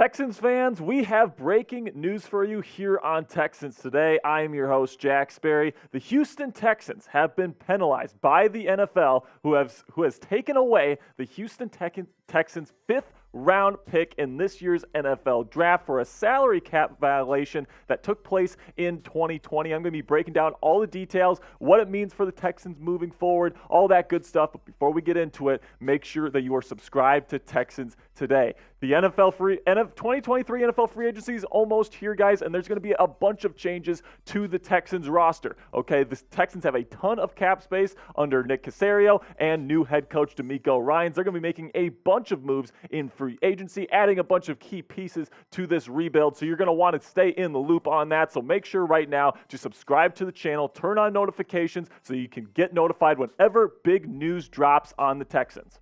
Texans fans, we have breaking news for you here on Texans Today. I am your host, Jack Sperry. The Houston Texans have been penalized by the NFL, who has taken away the Houston Texans' fifth-round pick in this year's NFL draft for a salary cap violation that took place in 2020. I'm going to be breaking down all the details, what it means for the Texans moving forward, all that good stuff. But before we get into it, make sure that you are subscribed to Texans Today. The 2023 NFL free agency is almost here, guys, and there's going to be a bunch of changes to the Texans roster. Okay, the Texans have a ton of cap space under Nick Caserio and new head coach DeMeco Ryans. They're going to be making a bunch of moves in free agency, adding a bunch of key pieces to this rebuild. So you're going to want to stay in the loop on that. So make sure right now to subscribe to the channel, turn on notifications so you can get notified whenever big news drops on the Texans.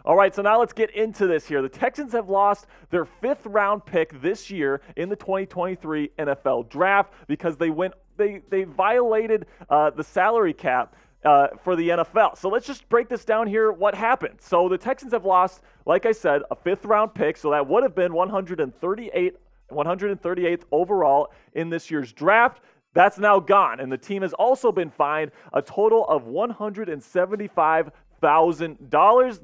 All right, so now let's get into this here. The Texans have lost their fifth-round pick this year in the 2023 NFL Draft because they violated the salary cap for the NFL. So let's just break this down here, what happened. So the Texans have lost, like I said, a fifth-round pick, so that would have been 138th overall in this year's draft. That's now gone, and the team has also been fined a total of $175,000.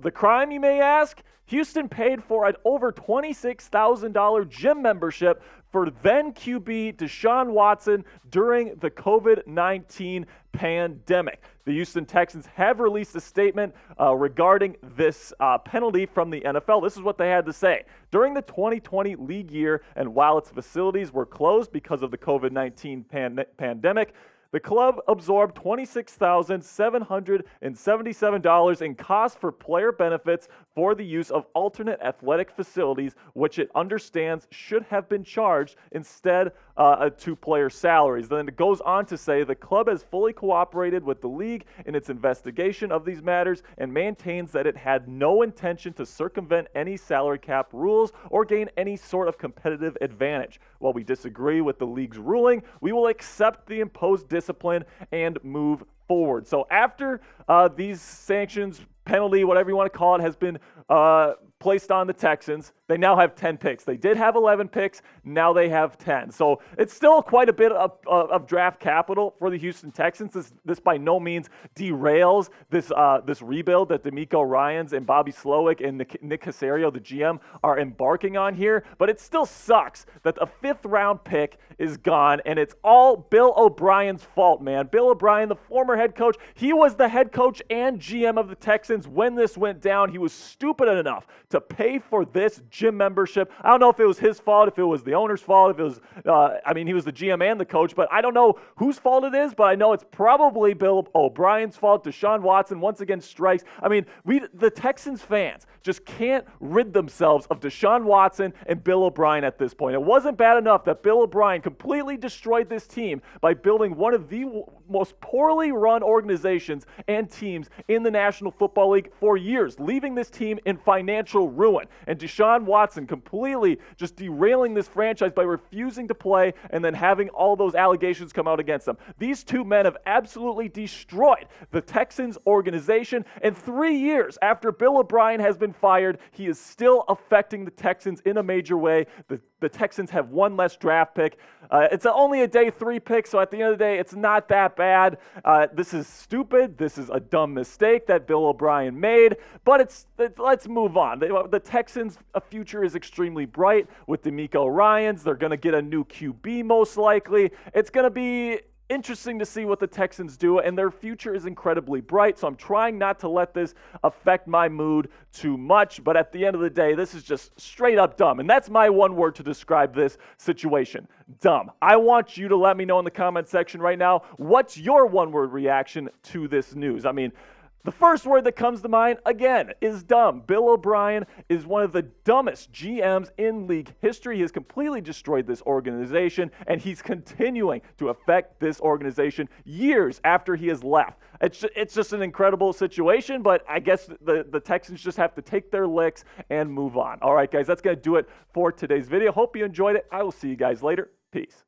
The crime, you may ask? Houston paid for an over $26,000 gym membership for then QB Deshaun Watson during the COVID-19 pandemic. The Houston Texans have released a statement regarding this penalty from the NFL. This is what they had to say. During the 2020 league year, and while its facilities were closed because of the COVID-19 pandemic, the club absorbed $26,777 in costs for player benefits for the use of alternate athletic facilities, which it understands should have been charged instead to player salaries. Then it goes on to say the club has fully cooperated with the league in its investigation of these matters and maintains that it had no intention to circumvent any salary cap rules or gain any sort of competitive advantage. While we disagree with the league's ruling, we will accept the imposed discipline and move forward. So after these sanctions, penalty, whatever you want to call it, has been placed on the Texans, they now have 10 picks. They did have 11 picks. Now they have 10. So it's still quite a bit of draft capital for the Houston Texans. This by no means derails this rebuild that DeMeco Ryans and Bobby Slowick and Nick Caserio, the GM, are embarking on here. But it still sucks that a fifth-round pick is gone, and it's all Bill O'Brien's fault, man. Bill O'Brien, the former head coach, he was the head coach and GM of the Texans when this went down. He was stupid enough to pay for this gym membership. I don't know if it was his fault, if it was the owner's fault, if it was, he was the GM and the coach, but I don't know whose fault it is, but I know it's probably Bill O'Brien's fault. Deshaun Watson once again strikes. The Texans fans just can't rid themselves of Deshaun Watson and Bill O'Brien at this point. It wasn't bad enough that Bill O'Brien completely destroyed this team by building one of the most poorly run organizations and teams in the National Football League for years, leaving this team in financial ruin. And Deshaun Watson completely just derailing this franchise by refusing to play and then having all those allegations come out against them. These two men have absolutely destroyed the Texans organization, and 3 years after Bill O'Brien has been fired, he is still affecting the Texans in a major way. The Texans have one less draft pick. It's only a day 3 pick, so at the end of the day, it's not that bad. This is stupid. This is a dumb mistake that Bill O'Brien made, but let's move on. The Texans' future is extremely bright with DeMeco Ryans. They're going to get a new QB most likely. It's going to be interesting to see what the Texans do, and their future is incredibly bright, so I'm trying not to let this affect my mood too much, but at the end of the day, this is just straight up dumb, and that's my one word to describe this situation: dumb. I want you to let me know in the comment section right now, what's your one-word reaction to this news? The first word that comes to mind, again, is dumb. Bill O'Brien is one of the dumbest GMs in league history. He has completely destroyed this organization, and he's continuing to affect this organization years after he has left. It's just an incredible situation, but I guess the Texans just have to take their licks and move on. All right, guys, that's going to do it for today's video. Hope you enjoyed it. I will see you guys later. Peace.